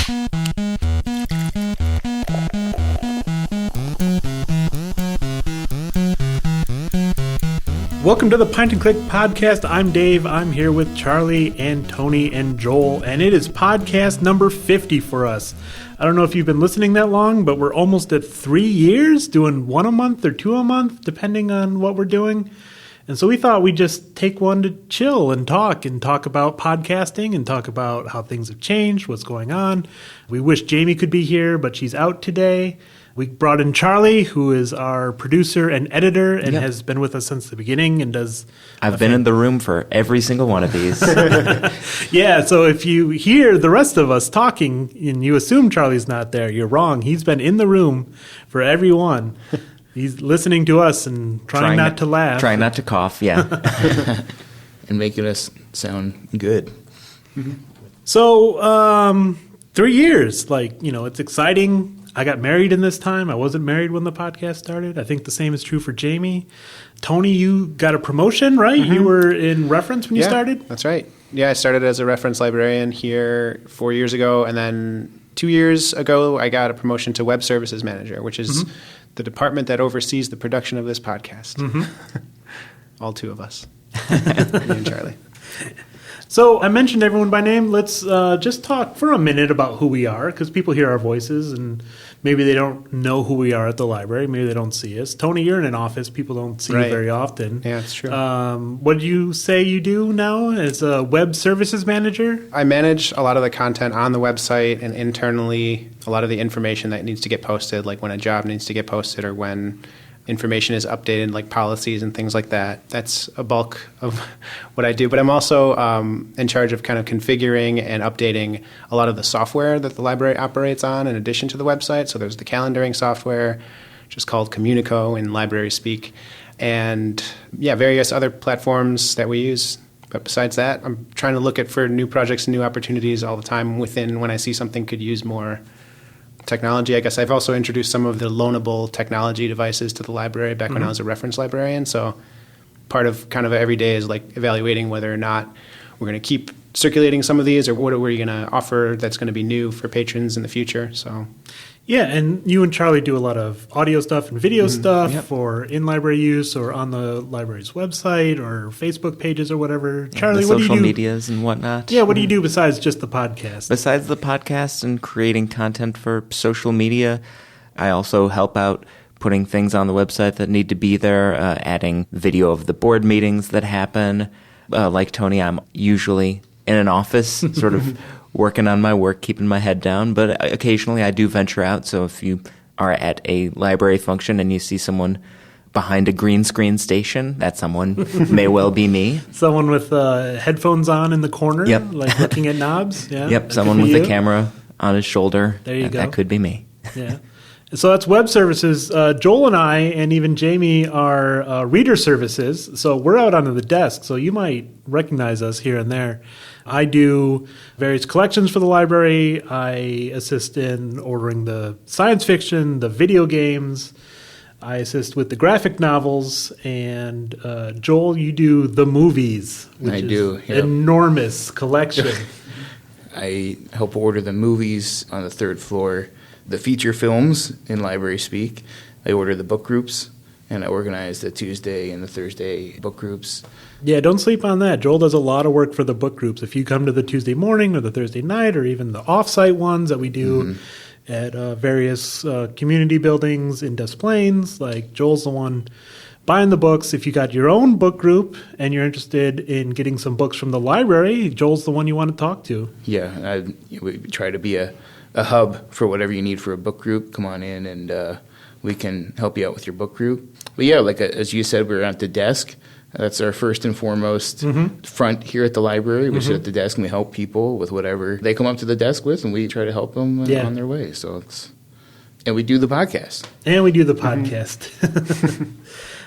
Welcome to the Pint Click Podcast. I'm Dave. I'm here with Charlie and Tony and Joel, and it is podcast number 50 for us. I don't know if you've been listening that long, but we're almost at 3 years, doing one a month or two a month, depending on what we're doing. And so we thought we'd just take one to chill and talk about podcasting and talk about how things have changed, what's going on. We wish Jamie could be here, but she's out today. We brought in Charlie, who is our producer and editor and has been with us since the beginning and does... I've been in the room for every single one of these. Yeah, so if you hear the rest of us talking and you assume Charlie's not there, you're wrong. He's been in the room for every one. He's listening to us and trying not to laugh. Trying not to cough, yeah. And making us sound good. Mm-hmm. So, 3 years, it's exciting. I got married in this time. I wasn't married when the podcast started. I think the same is true for Jamie. Tony, you got a promotion, right? Mm-hmm. You were in reference when you started? That's right. Yeah, I started as a reference librarian here 4 years ago, and then 2 years ago I got a promotion to web services manager, which is the department that oversees the production of this podcast. Mm-hmm. All two of us, me and Charlie. So I mentioned everyone by name. Let's just talk for a minute about who we are, because people hear our voices and maybe they don't know who we are at the library. Maybe they don't see us. Tony, you're in an office. People don't see you very often. Yeah, that's true. What do you say you do now as a web services manager? I manage a lot of the content on the website and internally a lot of the information that needs to get posted, like when a job needs to get posted or when information is updated, like policies and things like that. That's a bulk of what I do. But I'm also in charge of kind of configuring and updating a lot of the software that the library operates on in addition to the website. So there's the calendaring software, which is called Communico in library speak, and various other platforms that we use. But besides that, I'm trying to look for new projects and new opportunities all the time when I see something could use more technology. I guess I've also introduced some of the loanable technology devices to the library back when I was a reference librarian. So part of kind of every day is like evaluating whether or not we're going to keep circulating some of these or what are we going to offer that's going to be new for patrons in the future. So yeah, and you and Charlie do a lot of audio stuff and video stuff for in-library use or on the library's website or Facebook pages or whatever. Charlie, what do you do? Social medias and whatnot. Yeah, what do you do besides just the podcast? Besides the podcast and creating content for social media, I also help out putting things on the website that need to be there, adding video of the board meetings that happen. Like Tony, I'm usually in an office, sort of working on my work, keeping my head down, but occasionally I do venture out. So if you are at a library function and you see someone behind a green screen station, that someone may well be me. Someone with headphones on in the corner, like looking at knobs? Yeah, yep, someone with a camera on his shoulder. There you go. That could be me. Yeah. So that's web services. Joel and I, and even Jamie, are reader services. So we're out onto the desk, so you might recognize us here and there. I do various collections for the library. I assist in ordering the science fiction, the video games. I assist with the graphic novels. And Joel, you do the movies, which is enormous collection. I help order the movies on the third floor, the feature films in library speak. I order the book groups, and I organize the Tuesday and the Thursday book groups. Yeah, don't sleep on that. Joel does a lot of work for the book groups. If you come to the Tuesday morning or the Thursday night or even the off-site ones that we do at various community buildings in Des Plaines, like Joel's the one buying the books. If you got your own book group and you're interested in getting some books from the library, Joel's the one you want to talk to. Yeah, we try to be a hub for whatever you need for a book group. Come on in and we can help you out with your book group. But yeah, like as you said, we're at the desk. That's our first and foremost front here at the library. We sit at the desk and we help people with whatever they come up to the desk with, and we try to help them on their way. And we do the podcast. And we do the podcast.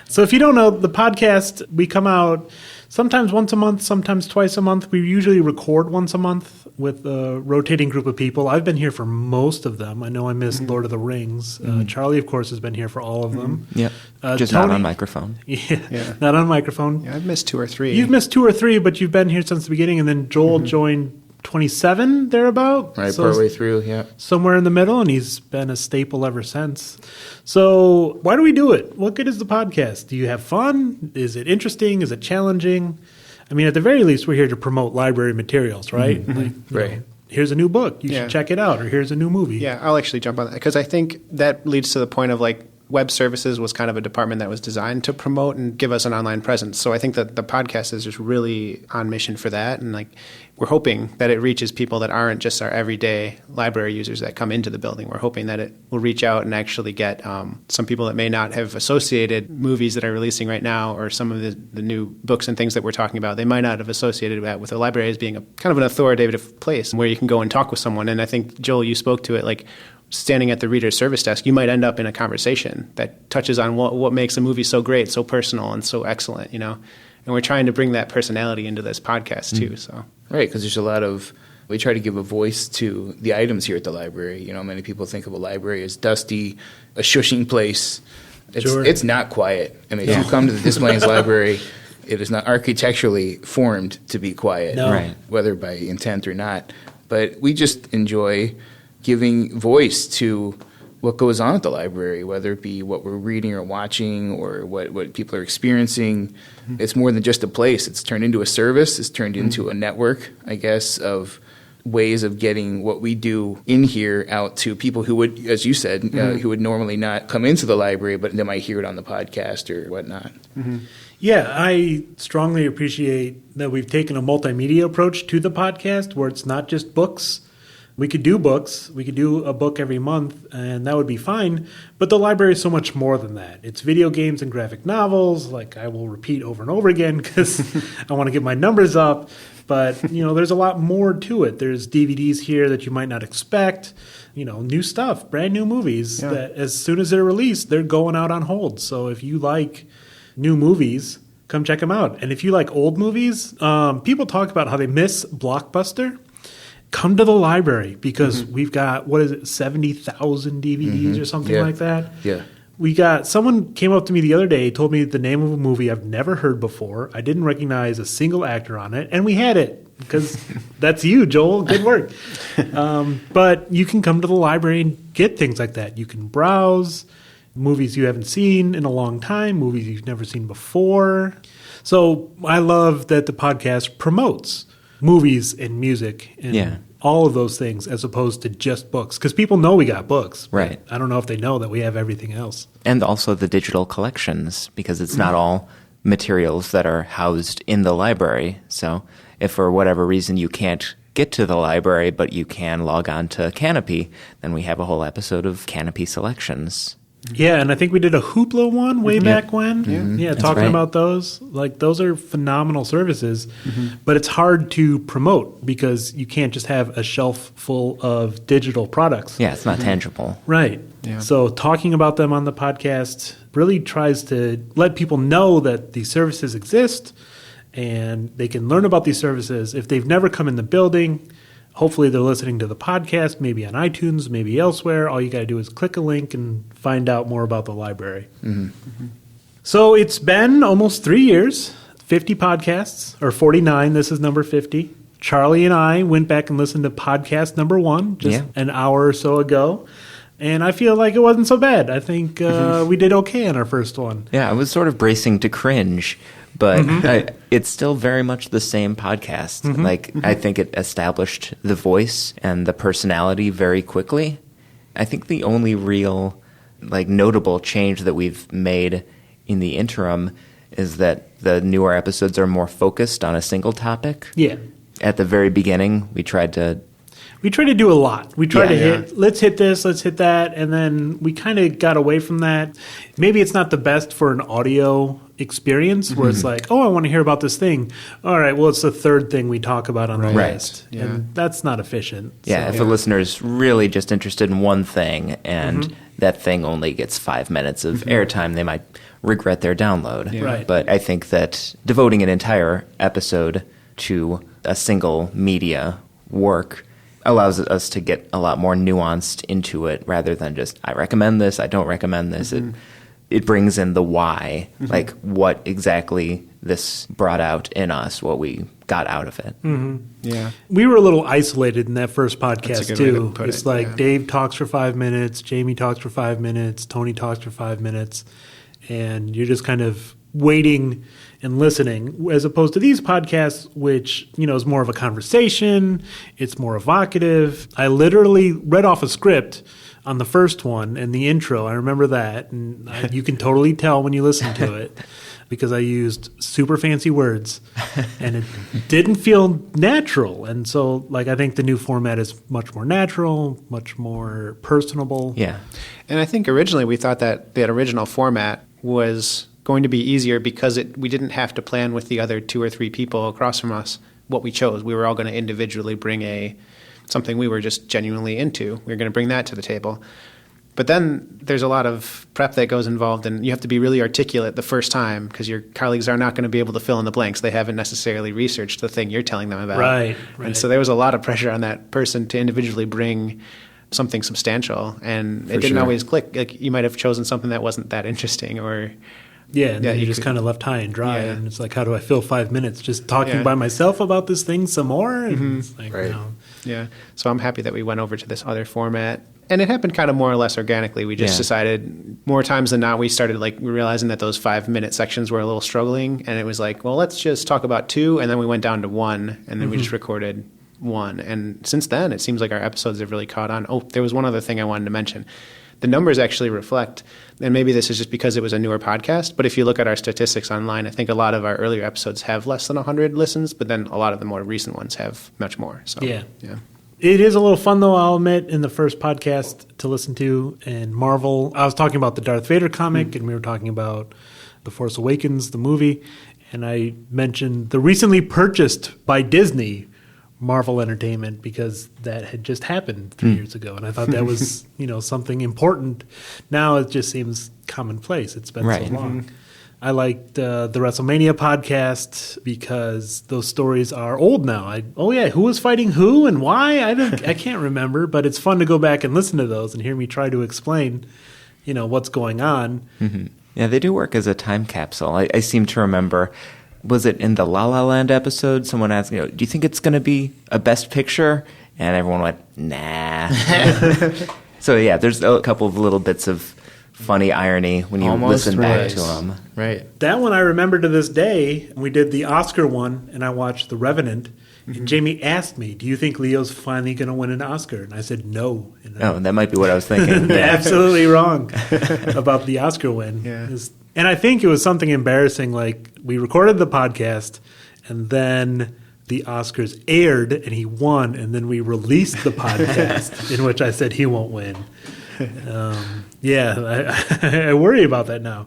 So if you don't know, the podcast, we come out sometimes once a month, sometimes twice a month. We usually record once a month with a rotating group of people. I've been here for most of them. I know I missed Lord of the Rings. Charlie, of course, has been here for all of them. Yep. Just Tony, not on microphone. Yeah, not on microphone. Yeah, I've missed 2 or 3. You've missed 2 or 3, but you've been here since the beginning. And then Joel joined 27, thereabout. Right, So partway through, yeah. somewhere in the middle, and he's been a staple ever since. So why do we do it? What good is the podcast? Do you have fun? Is it interesting? Is it challenging? I mean, at the very least, we're here to promote library materials, right? Like, Right. Here's a new book. You Yeah. should check it out. Or here's a new movie. Yeah, I'll actually jump on that because I think that leads to the point of like web services was kind of a department that was designed to promote and give us an online presence. So I think that the podcast is just really on mission for that. And like we're hoping that it reaches people that aren't just our everyday library users that come into the building. We're hoping that it will reach out and actually get some people that may not have associated movies that are releasing right now or some of the new books and things that we're talking about. They might not have associated that with the library as being a kind of an authoritative place where you can go and talk with someone. And I think, Joel, you spoke to it like standing at the reader's service desk, you might end up in a conversation that touches on what makes a movie so great, so personal, and so excellent, you know? And we're trying to bring that personality into this podcast too, so. Right, because there's a lot of, we try to give a voice to the items here at the library. You know, many people think of a library as dusty, a shushing place. It's not quiet. I mean, if you come to the Des Moines Library, it is not architecturally formed to be quiet, No. Right. whether by intent or not. But we just enjoy giving voice to what goes on at the library, whether it be what we're reading or watching or what people are experiencing. It's more than just a place. It's turned into a service. It's turned into a network, I guess, of ways of getting what we do in here out to people who would, as you said, who would normally not come into the library, but they might hear it on the podcast or whatnot. Yeah, I strongly appreciate that we've taken a multimedia approach to the podcast where it's not just books. We could do books. We could do a book every month, and that would be fine. But the library is so much more than that. It's video games and graphic novels, like I will repeat over and over again because I want to get my numbers up. But, you know, there's a lot more to it. There's DVDs here that you might not expect. You know, new stuff, brand new movies that as soon as they're released, they're going out on hold. So if you like new movies, come check them out. And if you like old movies, people talk about how they miss Blockbuster. Come to the library because we've got, 70,000 DVDs or something like that? Yeah. We got, someone came up to me the other day, told me the name of a movie I've never heard before. I didn't recognize a single actor on it, and we had it because that's you, Joel. Good work. But you can come to the library and get things like that. You can browse movies you haven't seen in a long time, movies you've never seen before. So I love that the podcast promotes movies and music and all of those things as opposed to just books. Because people know we got books. Right. I don't know if they know that we have everything else. And also the digital collections, because it's not all materials that are housed in the library. So if for whatever reason you can't get to the library, but you can log on to Canopy, then we have a whole episode of Canopy selections. Yeah, and I think we did a Hoopla one way back when. Yeah, talking right. about those. Like, those are phenomenal services, but it's hard to promote because you can't just have a shelf full of digital products. Yeah, it's not tangible. Right. Yeah. So talking about them on the podcast really tries to let people know that these services exist and they can learn about these services. If they've never come in the building, hopefully they're listening to the podcast, maybe on iTunes, maybe elsewhere. All you got to do is click a link and find out more about the library. So it's been almost 3 years, 50 podcasts, or 49. This is number 50. Charlie and I went back and listened to podcast number 1 just an hour or so ago. And I feel like it wasn't so bad. I think we did okay on our first one. Yeah, I was sort of bracing to cringe, but it's still very much the same podcast. I think it established the voice and the personality very quickly. I think the only real, notable change that we've made in the interim is that the newer episodes are more focused on a single topic. Yeah. At the very beginning, we tried to do a lot. We tried to hit, let's hit this, let's hit that, and then we kind of got away from that. Maybe it's not the best for an audio experience where it's like, oh, I want to hear about this thing. All right, well, it's the third thing we talk about on the list. Yeah. And that's not efficient. Yeah, if a listener's really just interested in one thing and that thing only gets 5 minutes of airtime, they might regret their download. Yeah. Right. But I think that devoting an entire episode to a single media work allows us to get a lot more nuanced into it rather than just, I recommend this, I don't recommend this. It brings in the why, like what exactly this brought out in us, what we got out of it. Yeah. We were a little isolated in that first podcast, That's a good way to too. put It's it, like yeah. Dave talks for 5 minutes, Jamie talks for 5 minutes, Tony talks for 5 minutes, and you're just kind of waiting and listening, as opposed to these podcasts, which, is more of a conversation. It's more evocative. I literally read off a script on the first one and the intro. I remember that. And you can totally tell when you listen to it because I used super fancy words and it didn't feel natural. And so, I think the new format is much more natural, much more personable. Yeah. And I think originally we thought that original format was going to be easier because we didn't have to plan with the other 2 or 3 people across from us what we chose. We were all going to individually bring something we were just genuinely into. We were going to bring that to the table. But then there's a lot of prep that goes involved, and you have to be really articulate the first time because your colleagues are not going to be able to fill in the blanks. They haven't necessarily researched the thing you're telling them about. Right. And so there was a lot of pressure on that person to individually bring something substantial, and it didn't always click. You might have chosen something that wasn't that interesting, or yeah, and then you just kind of left high and dry, and it's like, how do I fill 5 minutes just talking by myself about this thing some more? And it's like, no. Yeah, so I'm happy that we went over to this other format, and it happened kind of more or less organically. We just decided more times than not, we started realizing that those 5-minute sections were a little struggling, and it was like, well, let's just talk about 2, and then we went down to 1, and then we just recorded 1. And since then, it seems like our episodes have really caught on. Oh, there was one other thing I wanted to mention. The numbers actually reflect, and maybe this is just because it was a newer podcast, but if you look at our statistics online, I think a lot of our earlier episodes have less than 100 listens, but then a lot of the more recent ones have much more. So Yeah. It is a little fun, though, I'll admit, in the first podcast to listen to. And Marvel, I was talking about the Darth Vader comic, and we were talking about The Force Awakens, the movie, and I mentioned the recently purchased by Disney Marvel Entertainment because that had just happened 3 years ago, and I thought that was something important. Now it just seems commonplace. It's been so long. I liked the WrestleMania podcast because those stories are old now. Who was fighting who and why? I can't remember, but it's fun to go back and listen to those and hear me try to explain, what's going on. Mm-hmm. Yeah, they do work as a time capsule. I seem to remember. Was it in the La La Land episode? Someone asked, do you think it's going to be a Best Picture? And everyone went, nah. So, yeah, there's a couple of little bits of funny irony when you listen back to them. Right. That one I remember to this day. We did the Oscar one, and I watched The Revenant. And Jamie asked me, do you think Leo's finally going to win an Oscar? And I said, no. And that might be what I was thinking. Absolutely wrong about the Oscar win. Yeah. And I think it was something embarrassing, like we recorded the podcast and then the Oscars aired and he won, and then we released the podcast in which I said he won't win. I worry about that now.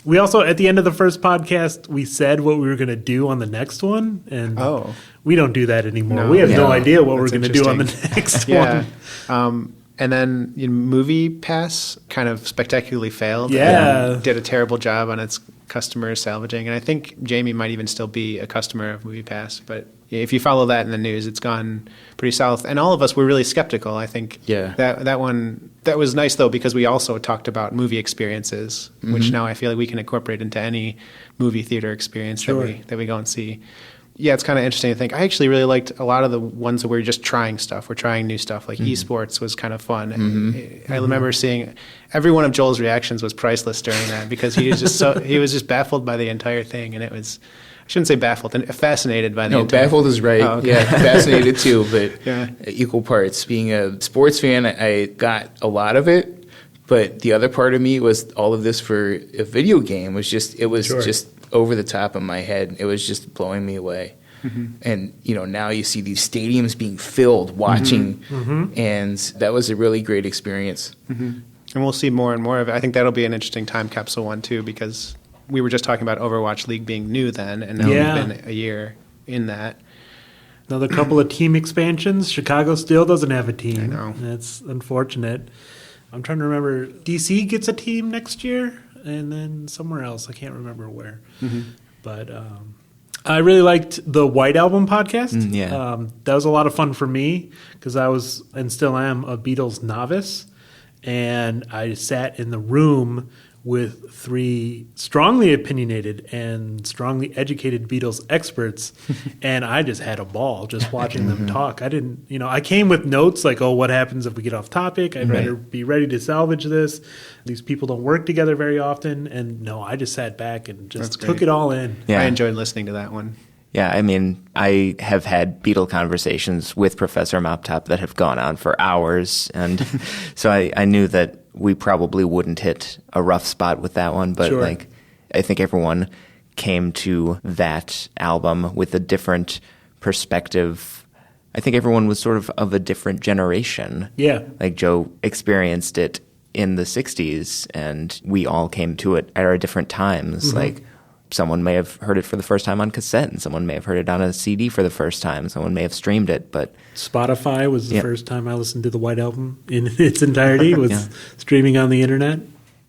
We also, at the end of the first podcast, we said what we were going to do on the next one, and we don't do that anymore. We have no idea what we're going to do on the next one. And then Movie Pass kind of spectacularly failed. Yeah. And did a terrible job on its customer salvaging. And I think Jamie might even still be a customer of Movie Pass. But if you follow that in the news, it's gone pretty south. And all of us were really skeptical. I think that one, that was nice, though, because we also talked about movie experiences, which now I feel like we can incorporate into any movie theater experience that we go and see. Yeah, it's kind of interesting to think. I actually really liked a lot of the ones that were just trying stuff. We're trying new stuff. Like esports was kind of fun. I remember seeing every one of Joel's reactions was priceless during that because he was just he was just baffled by the entire thing, and it was, I shouldn't say baffled, fascinated by the entire thing. No, baffled is right. Oh, okay. Yeah, fascinated too, but equal parts. Being a sports fan, I got a lot of it, but the other part of me was all of this for a video game was just just over the top of my head. It was just blowing me away. And now you see these stadiums being filled watching, and that was a really great experience. And we'll see more and more of it. I think that'll be an interesting time capsule one too, because we were just talking about Overwatch League being new then, and now we've been a year in that. Another couple of team expansions. Chicago still doesn't have a team. I know. That's unfortunate. I'm trying to remember. DC gets a team next year, and then somewhere else. I can't remember where. But I really liked the White Album podcast. That was a lot of fun for me because I was, and still am, a Beatles novice. And I sat in the room with 3 strongly opinionated and strongly educated Beatles experts, and I just had a ball just watching them talk. I came with notes like, what happens if we get off topic? I'd better be ready to salvage this. These people don't work together very often, and no, I just sat back and just took it all in. Yeah. I enjoyed listening to that one. Yeah, I mean, I have had Beatle conversations with Professor Moptop that have gone on for hours, and so I knew that we probably wouldn't hit a rough spot with that one, but I think everyone came to that album with a different perspective. I think everyone was sort of a different generation. Yeah. Like Joe experienced it in the 60s, and we all came to it at our different times. Mm-hmm. Like, someone may have heard it for the first time on cassette, and someone may have heard it on a CD for the first time. Someone may have streamed it, but Spotify was the first time I listened to the White Album in its entirety. Was streaming on the internet.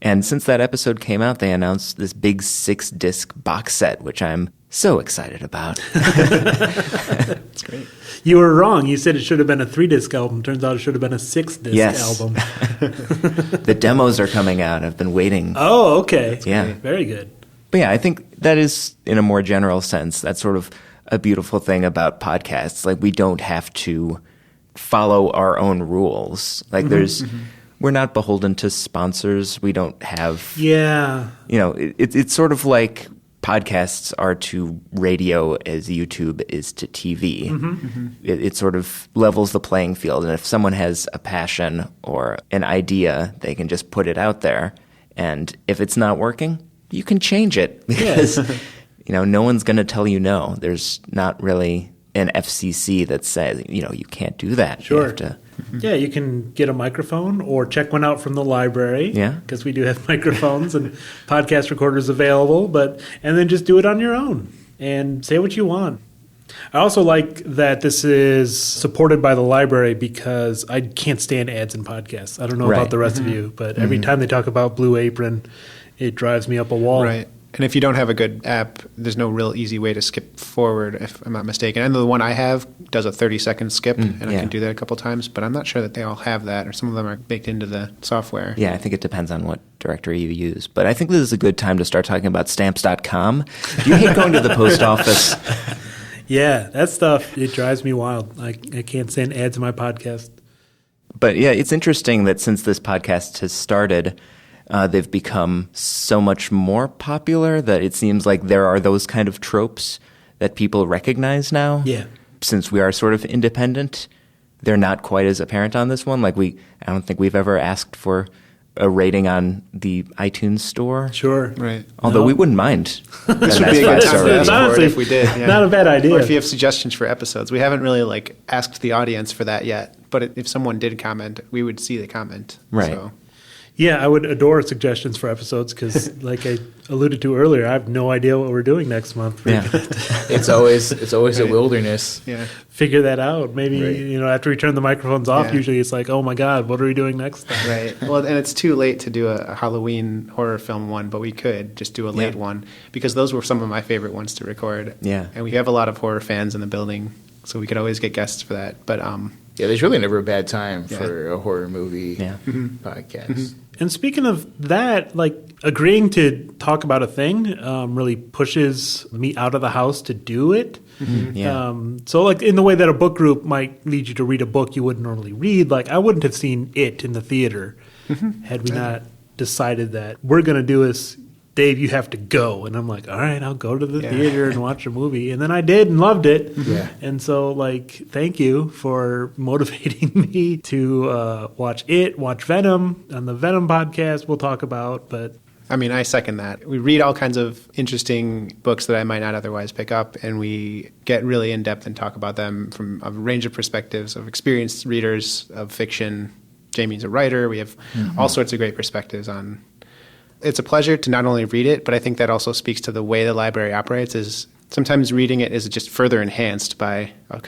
And since that episode came out, they announced this big 6-disc box set, which I'm so excited about. That's great. You were wrong. You said it should have been a 3-disc album. Turns out it should have been a 6-disc album. The demos are coming out. I've been waiting. Oh, okay. That's great. Very good. But yeah, I think that is, in a more general sense, that's sort of a beautiful thing about podcasts. Like, we don't have to follow our own rules. Like, we're not beholden to sponsors. We don't have, it's sort of like podcasts are to radio as YouTube is to TV. It sort of levels the playing field. And if someone has a passion or an idea, they can just put it out there. And if it's not working, you can change it because, no one's going to tell you no. There's not really an FCC that says, you can't do that. Sure. You have to, Yeah, you can get a microphone or check one out from the library. Yeah. Because we do have microphones and podcast recorders available, and then just do it on your own and say what you want. I also like that this is supported by the library because I can't stand ads in podcasts. I don't know about the rest of you, but every time they talk about Blue Apron, it drives me up a wall. Right. And if you don't have a good app, there's no real easy way to skip forward, if I'm not mistaken. I know the one I have does a 30-second skip, and I can do that a couple times, but I'm not sure that they all have that, or some of them are baked into the software. Yeah, I think it depends on what directory you use. But I think this is a good time to start talking about Stamps.com. Do you hate going to the post office? Yeah, that stuff, it drives me wild. I can't stand ads in my podcast. But yeah, it's interesting that since this podcast has started, they've become so much more popular that it seems like there are those kind of tropes that people recognize now. Yeah. Since we are sort of independent, they're not quite as apparent on this one. Like I don't think we've ever asked for a rating on the iTunes store. Sure. Right. Although we wouldn't mind. This would be a good time to ask for it if we did. Yeah. Not a bad idea. Or if you have suggestions for episodes. We haven't really asked the audience for that yet. But if someone did comment, we would see the comment. Right. So. Yeah, I would adore suggestions for episodes because, like I alluded to earlier, I have no idea what we're doing next month. Yeah. It's always a wilderness. Yeah. Figure that out. Maybe, after we turn the microphones off, usually it's like, oh my God, what are we doing next time? Right. Well, and it's too late to do a Halloween horror film one, but we could just do a late one because those were some of my favorite ones to record. Yeah. And we have a lot of horror fans in the building, so we could always get guests for that. But yeah, there's really never a bad time for a horror movie podcast. And speaking of that, agreeing to talk about a thing really pushes me out of the house to do it. So in the way that a book group might lead you to read a book you wouldn't normally read, I wouldn't have seen it in the theater had we not decided that we're going to do this. Dave, you have to go. And I'm like, all right, I'll go to the theater and watch a movie. And then I did and loved it. Yeah. And so, thank you for motivating me to watch Venom on the Venom podcast we'll talk about. But I mean, I second that. We read all kinds of interesting books that I might not otherwise pick up, and we get really in-depth and talk about them from a range of perspectives of experienced readers of fiction. Jamie's a writer. We have all sorts of great perspectives on. It's a pleasure to not only read it, but I think that also speaks to the way the library operates. Is sometimes reading it is just further enhanced by a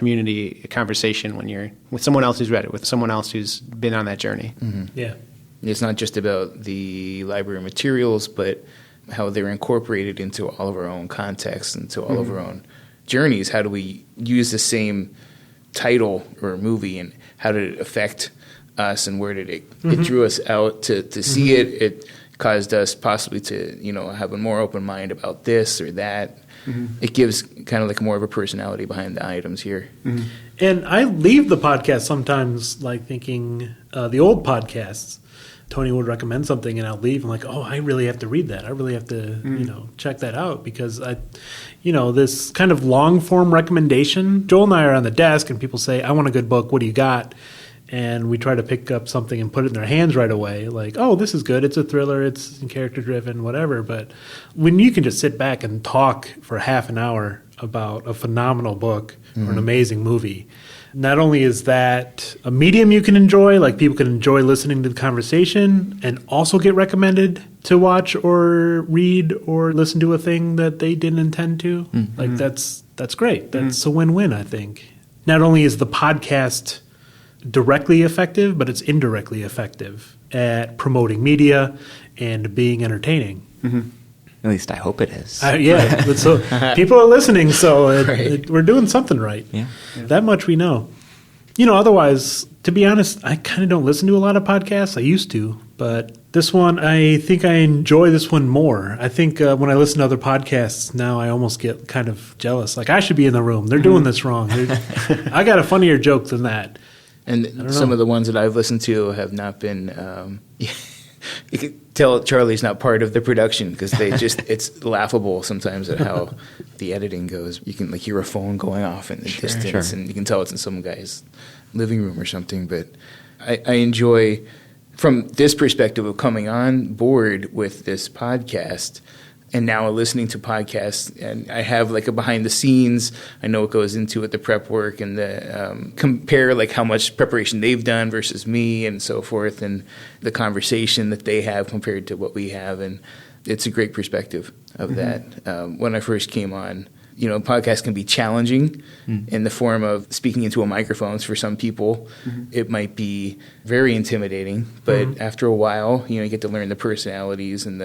conversation when you're with someone else who's read it, with someone else who's been on that journey. Yeah. It's not just about the library materials, but how they're incorporated into all of our own contexts, into all of our own journeys. How do we use the same title or movie, and how did it affect us, and where did it drew us out to see it? It caused us possibly to, have a more open mind about this or that. It gives kind of like more of a personality behind the items here. And I leave the podcast sometimes like thinking the old podcasts, Tony would recommend something and I'll leave. I'm like, oh, I really have to read that. I really have to, check that out because this kind of long form recommendation. Joel and I are on the desk and people say, I want a good book. What do you got? And we try to pick up something and put it in their hands right away. Like, oh, this is good. It's a thriller. It's character driven, whatever. But when you can just sit back and talk for half an hour about a phenomenal book or an amazing movie, not only is that a medium you can enjoy, like people can enjoy listening to the conversation and also get recommended to watch or read or listen to a thing that they didn't intend to. Like that's great. That's a win-win, I think. Not only is the podcast directly effective, but it's indirectly effective at promoting media and being entertaining. At least I hope it is. So people are listening, so Right. we're doing something right. Yeah. That much we know. Otherwise, to be honest, I kind of don't listen to a lot of podcasts. I used to, but this one, I think I enjoy this one more. I think when I listen to other podcasts now, I almost get kind of jealous. Like, I should be in the room. They're doing this wrong. I got a funnier joke than that. And some of the ones that I've listened to have not been. You can tell Charlie's not part of the production because it's laughable sometimes at how the editing goes. You can hear a phone going off in the distance, and you can tell it's in some guy's living room or something. But I enjoy, from this perspective of coming on board with this podcast, and now listening to podcasts, and I have a behind the scenes. I know what goes into it, the prep work, and the compare how much preparation they've done versus me, and so forth, and the conversation that they have compared to what we have, and it's a great perspective of that. When I first came on, podcasts can be challenging in the form of speaking into a microphone. For some people, it might be very intimidating, but after a while, you get to learn the personalities and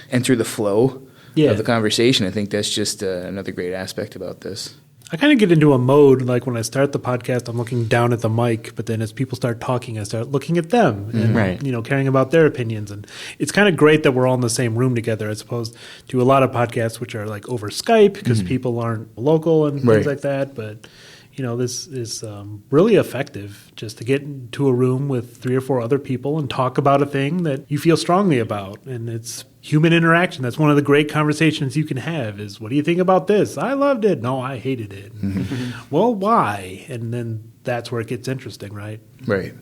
enter the flow of the conversation. I think that's just another great aspect about this. I kind of get into a mode, like when I start the podcast, I'm looking down at the mic, but then as people start talking, I start looking at them and, caring about their opinions. And it's kind of great that we're all in the same room together as opposed to a lot of podcasts, which are over Skype because people aren't local and things like that. But, this is really effective just to get into a room with 3 or 4 other people and talk about a thing that you feel strongly about. And it's human interaction. That's one of the great conversations you can have is, what do you think about this? I loved it. No, I hated it. Well, why? And then that's where it gets interesting, right? Right.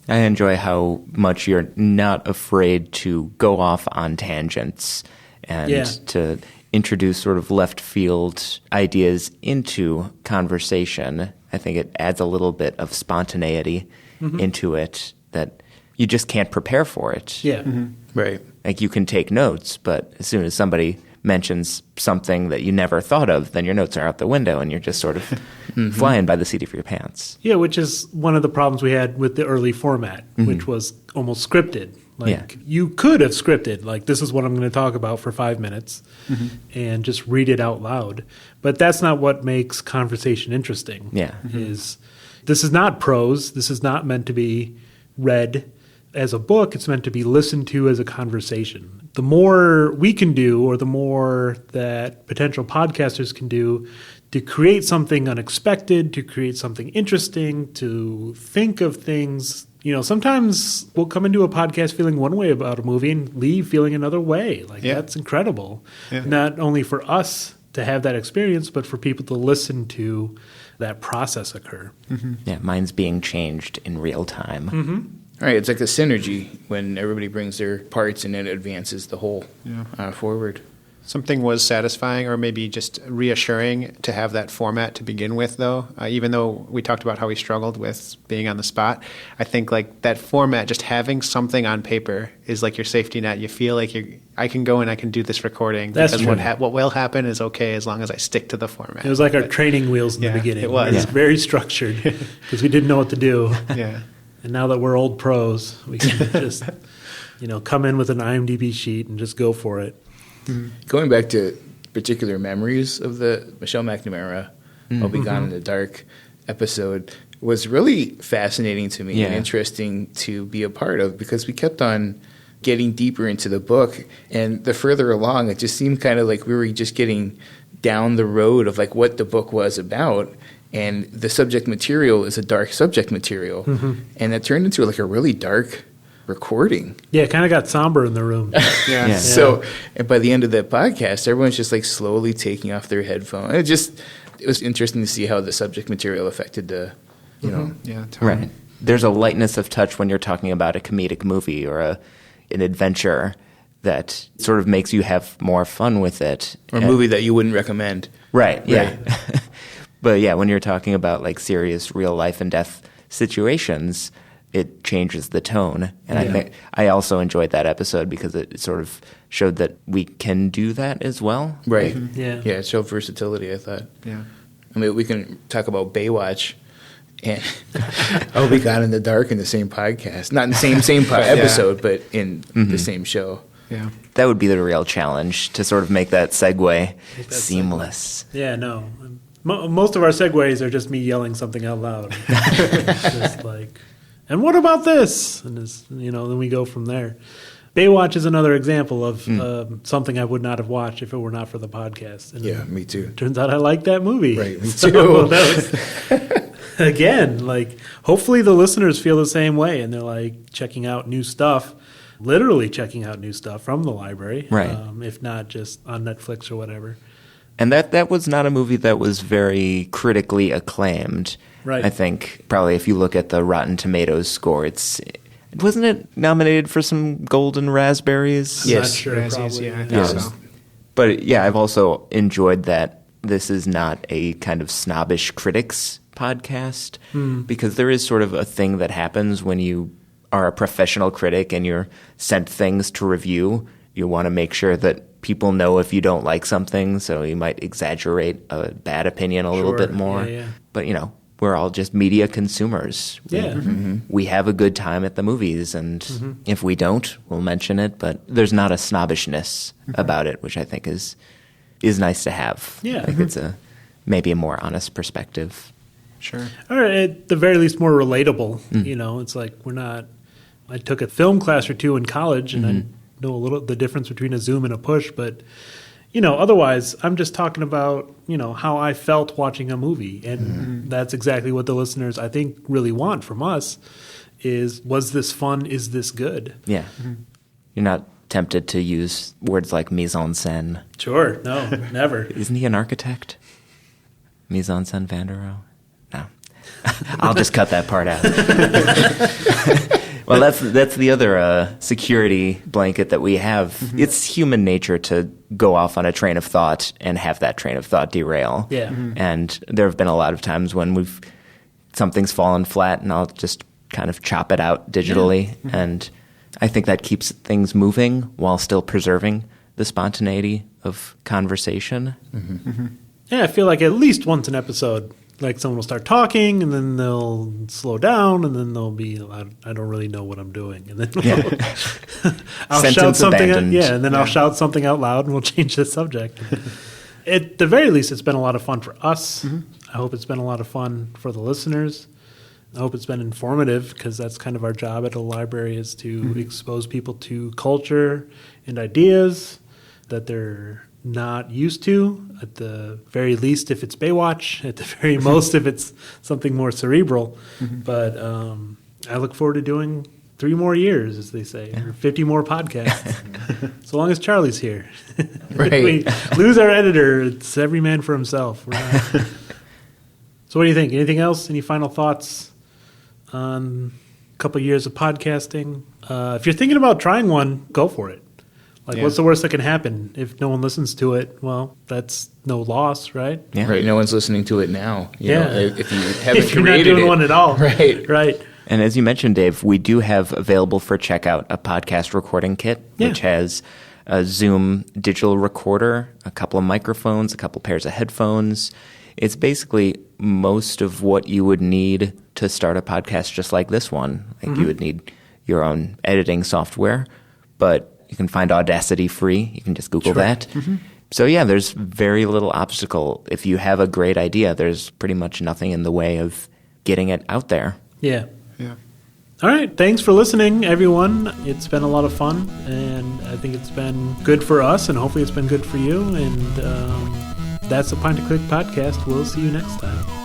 I enjoy how much you're not afraid to go off on tangents and to introduce sort of left field ideas into conversation. I think it adds a little bit of spontaneity into it that you just can't prepare for it. Yeah. Right. You can take notes, but as soon as somebody mentions something that you never thought of, then your notes are out the window and you're just sort of flying by the seat of your pants. Yeah, which is one of the problems we had with the early format, which was almost scripted. You could have scripted, this is what I'm going to talk about for 5 minutes and just read it out loud. But that's not what makes conversation interesting. Yeah. This is not prose. This is not meant to be read as a book. It's meant to be listened to as a conversation. The more we can do, or the more that potential podcasters can do to create something unexpected, to create something interesting, to think of things. Sometimes we'll come into a podcast feeling one way about a movie and leave feeling another way. That's incredible. Yeah. Not only for us to have that experience, but for people to listen to that process occur. Yeah, mine's being changed in real time. Right, it's like a synergy when everybody brings their parts and it advances the whole forward. Something was satisfying or maybe just reassuring to have that format to begin with, though. Even though we talked about how we struggled with being on the spot, I think that format, just having something on paper is like your safety net. You feel like I can go and I can do this recording. That's because true. what will happen is okay as long as I stick to the format. It was like our training wheels in the beginning. It was. Very structured because we didn't know what to do. Yeah. And now that we're old pros, we can just, come in with an IMDb sheet and just go for it. Going back to particular memories of the Michelle McNamara, I'll Be Gone in the Dark episode was really fascinating to me and interesting to be a part of because we kept on getting deeper into the book. And the further along, it just seemed kind of like we were just getting down the road of like what the book was about. And the subject material is a dark subject material. And it turned into like a really dark recording. Yeah, it kind of got somber in the room. Yeah. So, and by the end of that podcast, everyone's just like slowly taking off their headphones. It was interesting to see how the subject material affected the, you know. Yeah, totally. Right. There's a lightness of touch when you're talking about a comedic movie or an adventure that sort of makes you have more fun with it. Or a movie that you wouldn't recommend. Right, yeah. But yeah, when you're talking about like serious real life and death situations, it changes the tone. And I think I also enjoyed that episode because it sort of showed that we can do that as well. Right. Yeah. Yeah, it showed versatility, I thought. Yeah. I mean, we can talk about Baywatch and I'll Be Gone in the Dark in the same podcast. Not in the same episode, but in the same show. Yeah. That would be the real challenge, to sort of make that segue seamless. Yeah, no. Most of our segues are just me yelling something out loud. Just like, and what about this? And then we go from there. Baywatch is another example of something I would not have watched if it were not for the podcast. And Yeah, me too. turns out I like that movie. Right, me So too. that was, again, like, hopefully the listeners feel the same way and they're like checking out new stuff, literally checking out new stuff from the library. Right. If not just on Netflix or whatever. And that was not a movie that was very critically acclaimed. Right. I think probably if you look at the Rotten Tomatoes score, wasn't it nominated for some golden raspberries? I'm Yes. not sure, Razzies, probably. yeah, I think Yes. so. But yeah, I've also enjoyed that this is not a kind of snobbish critics podcast, because there is sort of a thing that happens when you are a professional critic and you're sent things to review. You want to make sure that people know if you don't like something, so you might exaggerate a bad opinion a little Sure. bit more. Yeah. But, we're all just media consumers. Yeah. We have a good time at the movies, and if we don't, we'll mention it. But there's not a snobbishness about it, which I think is nice to have. Yeah. I think it's maybe a more honest perspective. Sure. Or at the very least more relatable. It's like I took a film class or two in college and I know the difference between a zoom and a push, but otherwise I'm just talking about, how I felt watching a movie. And that's exactly what the listeners I think really want from us is, was this fun? Is this good? Yeah. You're not tempted to use words like mise en scène. Sure. No, never. Isn't he an architect? Mise en scène Van der Rohe? No. I'll just cut that part out. Well, that's the other security blanket that we have. It's human nature to go off on a train of thought and have that train of thought derail. Yeah. And there have been a lot of times when something's fallen flat and I'll just kind of chop it out digitally. And I think that keeps things moving while still preserving the spontaneity of conversation. Yeah, I feel like at least once an episode, like someone will start talking and then they'll slow down and then they'll be, I don't really know what I'm doing. And then I'll Sentence shout something abandoned. and then I'll shout something out loud and we'll change the subject. At the very least, it's been a lot of fun for us. I hope it's been a lot of fun for the listeners. I hope it's been informative, because that's kind of our job at a library, is to expose people to culture and ideas that they're not used to, at the very least if it's Baywatch, at the very most if it's something more cerebral. But I look forward to doing 3 more years, as they say, or 50 more podcasts, so long as Charlie's here. Right. If we lose our editor, it's every man for himself. We're not. So what do you think? Anything else? Any final thoughts on a couple years of podcasting? If you're thinking about trying one, go for it. What's the worst that can happen? If no one listens to it, well, that's no loss, right? Yeah. Right, no one's listening to it now. You know, if you haven't If you're not created doing it. one at all. Right. And as you mentioned, Dave, we do have available for checkout a podcast recording kit, which has a Zoom digital recorder, a couple of microphones, a couple pairs of headphones. It's basically most of what you would need to start a podcast just like this one. Like you would need your own editing software, but you can find Audacity free. You can just Google that. So yeah, there's very little obstacle. If you have a great idea, there's pretty much nothing in the way of getting it out there. Yeah. All right. Thanks for listening, everyone. It's been a lot of fun, and I think it's been good for us, and hopefully it's been good for you. And that's the Pint Click Podcast. We'll see you next time.